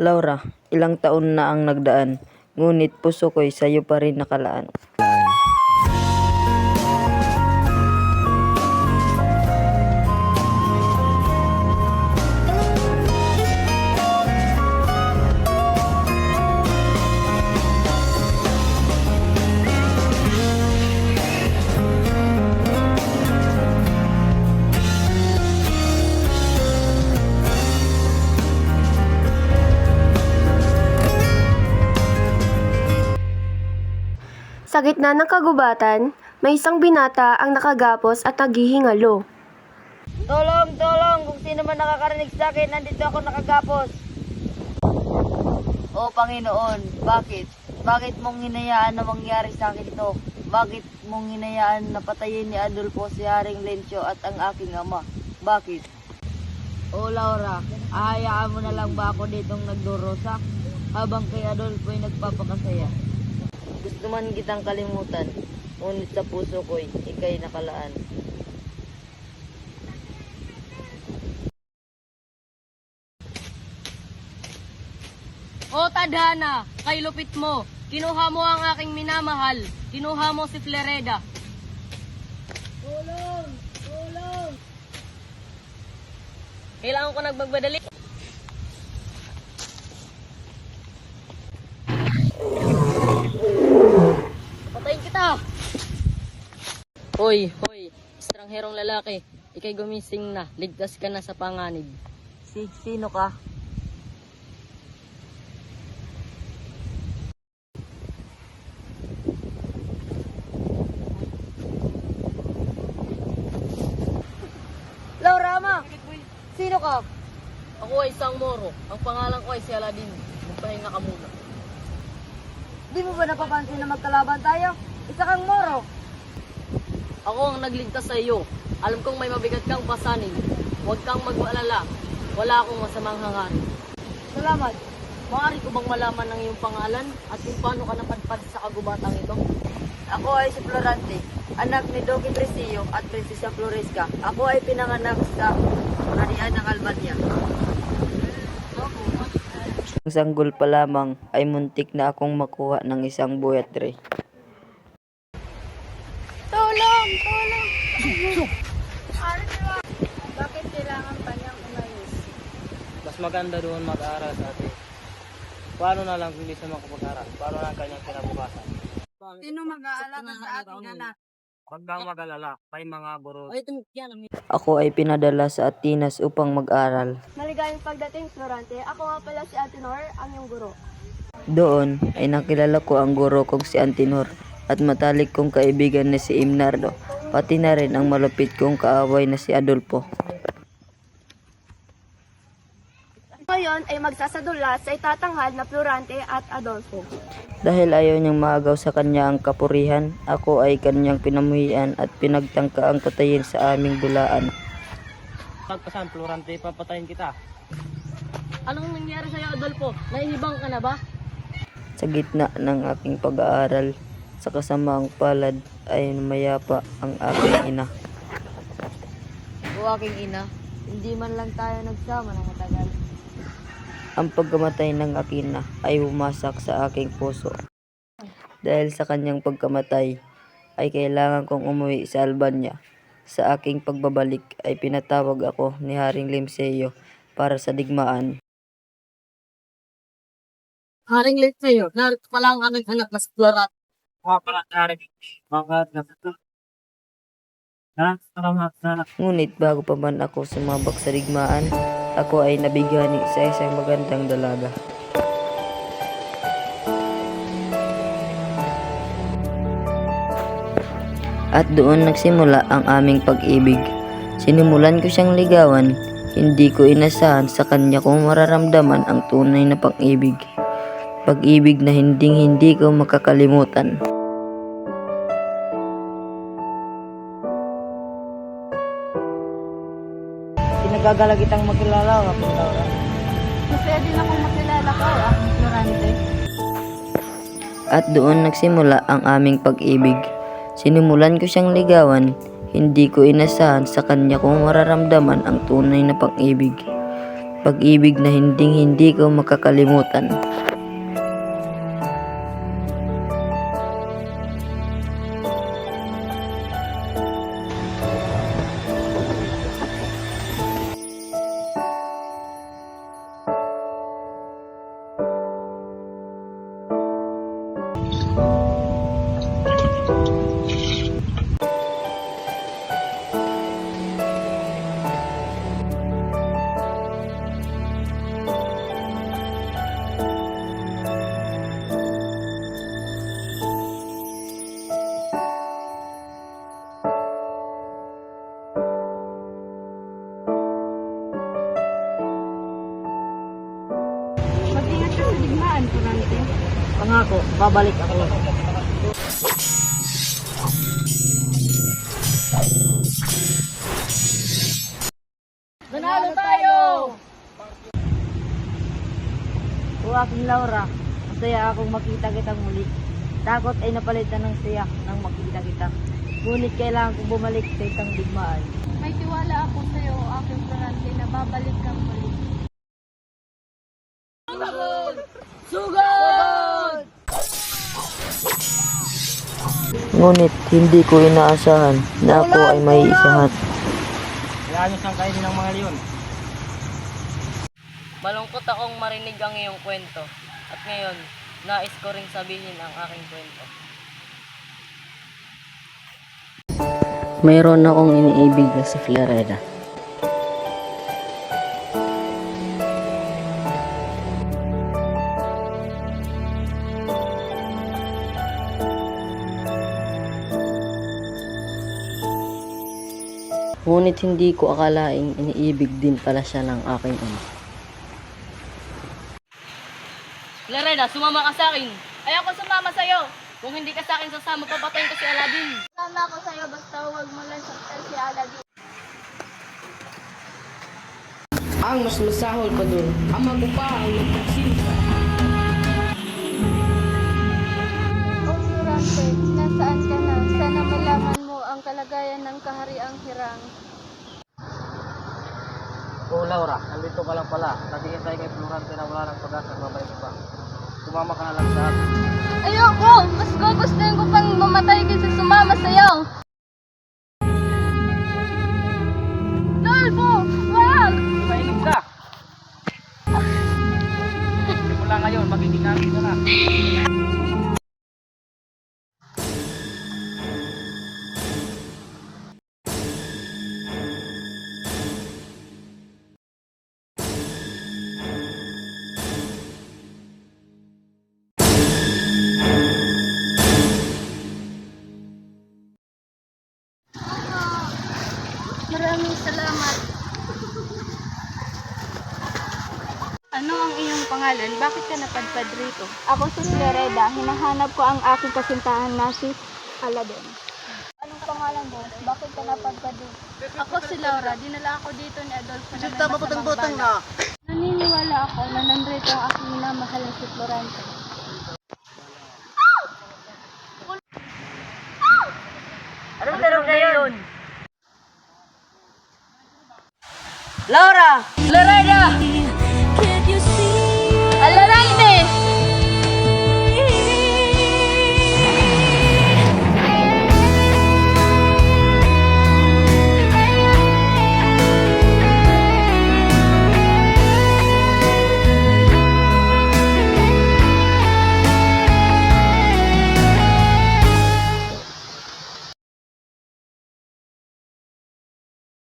Laura, ilang taon na ang nagdaan, ngunit puso ko'y sa'yo pa rin nakalaan. Sa gitna ng kagubatan, may isang binata ang nakagapos at naghihingalo. Tulong! Tulong! Kung sino man nakakarinig sa akin, nandito ako nakagapos. O Panginoon, bakit? Bakit mong hinayaan na mangyari sa akin ito? Bakit mong hinayaan na patayin ni Adolfo si Haring Lencio at ang aking ama? Bakit? O Laura, ahayaan mo na lang ba ako ditong nagdurusa habang kay Adolfo ay nagpapakasaya? Gusto man kitang kalimutan, ngunit sa puso ko'y ika'y nakalaan. O tadhana, kay lupit mo, kinuha mo ang aking minamahal, kinuha mo si Flereda. Tulong! Tulong! Kailangan ko nagmagbadali. Patayin kita! Hoy, estrangherong lalaki, ikay gumising na, ligtas ka na sa panganib. Sino ka? Laura, ama! Sino ka? Ako ay isang Moro, ang pangalan ko ay si Aladin. Magpahinga ka muna. Di mo ba napapansin na magkalaban tayo? Isa kang Moro. Ako ang nagligtas sa iyo. Alam kong may mabigat kang pasanin. Huwag kang mag-alala. Wala akong masamang hangarin. Salamat. Maaari ko bang malaman ng iyong pangalan at kung paano ka napadpad sa kagubatang ito? Ako ay si Florante, anak ni Doki Presillo at Prinsesa Floresca. Ako ay pinanganak sa Harian ng Albania. Ang sanggol pa lamang ay muntik na akong makuha ng isang buhatre. Tulong! Tulong! Bakit kailangan pa niyang umayos? Mas maganda doon mag-aaral sa atin. Paano na lang kung hindi siya makapag-aral? Paano na ang kanyang kinabukasan? Sino mag-aalaga sa ating anak? Huwag kang mag-alala, may mga guro. Ako ay pinadala sa Atinas upang mag-aral. Maligayang pagdating, Florante. Ako nga pala si Antinor, ang iyong guro. Doon ay nakilala ko ang guro kong si Antinor at matalik kong kaibigan na si Imnardo, pati na rin ang malupit kong kaaway na si Adolfo. Ngayon ay magsasadula sa itatanghal na Florante at Adolfo. Dahil ayaw niyang maagaw sa kanya ang kapurihan, ako ay kanyang pinamuhian at pinagtangka ang patayin sa aming dulaan. Pagpasan, Florante, papatayin kita. Anong nangyari sa'yo, Adolfo? Naihibang ka na ba? Sa gitna ng aking pag-aaral, sa kasamaang palad ay mayapa ang aking ina. O aking ina, hindi man lang tayo nagsama ng matagal. Ang pagkamatay ng aking ina ay bumasak sa aking puso. Dahil sa kanyang pagkamatay, ay kailangan kong umuwi sa Albania. Sa aking pagbabalik ay pinatawag ako ni Haring Limseo para sa digmaan. Haring Lencio, narito pala ang aming anak na si Florante. Ngunit bago pa man ako sumabak sa digmaan, ako ay nabigani sa isang magandang dalaga. At doon nagsimula ang aming pag-ibig. Sinimulan ko siyang ligawan, hindi ko inasahan sa kanya kung mararamdaman ang tunay na pag-ibig. Pag-ibig na hindi ko makakalimutan. Pinagagala kitang makilala ka, Laura. Masaya din akong makilala ka, Florante. At doon nagsimula ang aming pag-ibig. Sinimulan ko siyang ligawan, Hindi ko inasahan sa kanya kung mararamdaman ang tunay na pag-ibig. Pag-ibig na hindi ko makakalimutan. Mag-ingat ka sa digmaan, Florante. Pangako, babalik ako. Nanalo tayo! O aking Laura, masaya akong makita kitang muli. Takot ay napalitan ng siya nang makita kita. Ngunit kailangan kong bumalik sa isang digmaan. May tiwala ako sa iyo, aking Florante, na babalik kang muli. Ngunit hindi ko inaasahan na ako ay may isahat. Hayaan niyo siyang kainin ng mga leon. Malungkot akong marinig ang iyong kwento. At ngayon, nais ko ring sabihin ang aking kwento. Mayroon akong iniibig na si Florida. Ngunit hindi ko akalaing iniibig din pala siya ng aking ama. Florida, sumama ka sa akin. Ayoko sumama sa'yo. Kung hindi ka sa akin sasama, papatayin ko si Aladdin. Sama ako sa iyo, basta huwag mo lang saktan si Aladdin. Ang mas masahol pa dun, ama ko pa ang nagpagsinta. O Florante, nasaan ka na? Sana malaman mo ang kalagayan ng kahariang hirang. Oh Laura, nandito ka lang pala. Natingin tayo kay Florante na wala ng pag-asa at babalik pa. Sumama ka na lang sa atin. Ayoko! Mas gugustuhin ko pang mamatay kaysa sumama sa'yo! Dolfo! Wag! Mainig ka! Simula ngayon, magiging namin ka na. Maraming salamat. Ano ang iyong pangalan? Bakit ka napadpad rito? Ako si Florida. Hinahanap ko ang aking kasintahan na si Aladdin. Anong pangalan mo? Bakit ka napadpad dito? Ako si Laura. Dinala ako dito ni Adolfo na may masamang balak. Naniniwala ako na nandito ang aking minamahal na si Florante. Anong tanong na yun? Laura! Florida!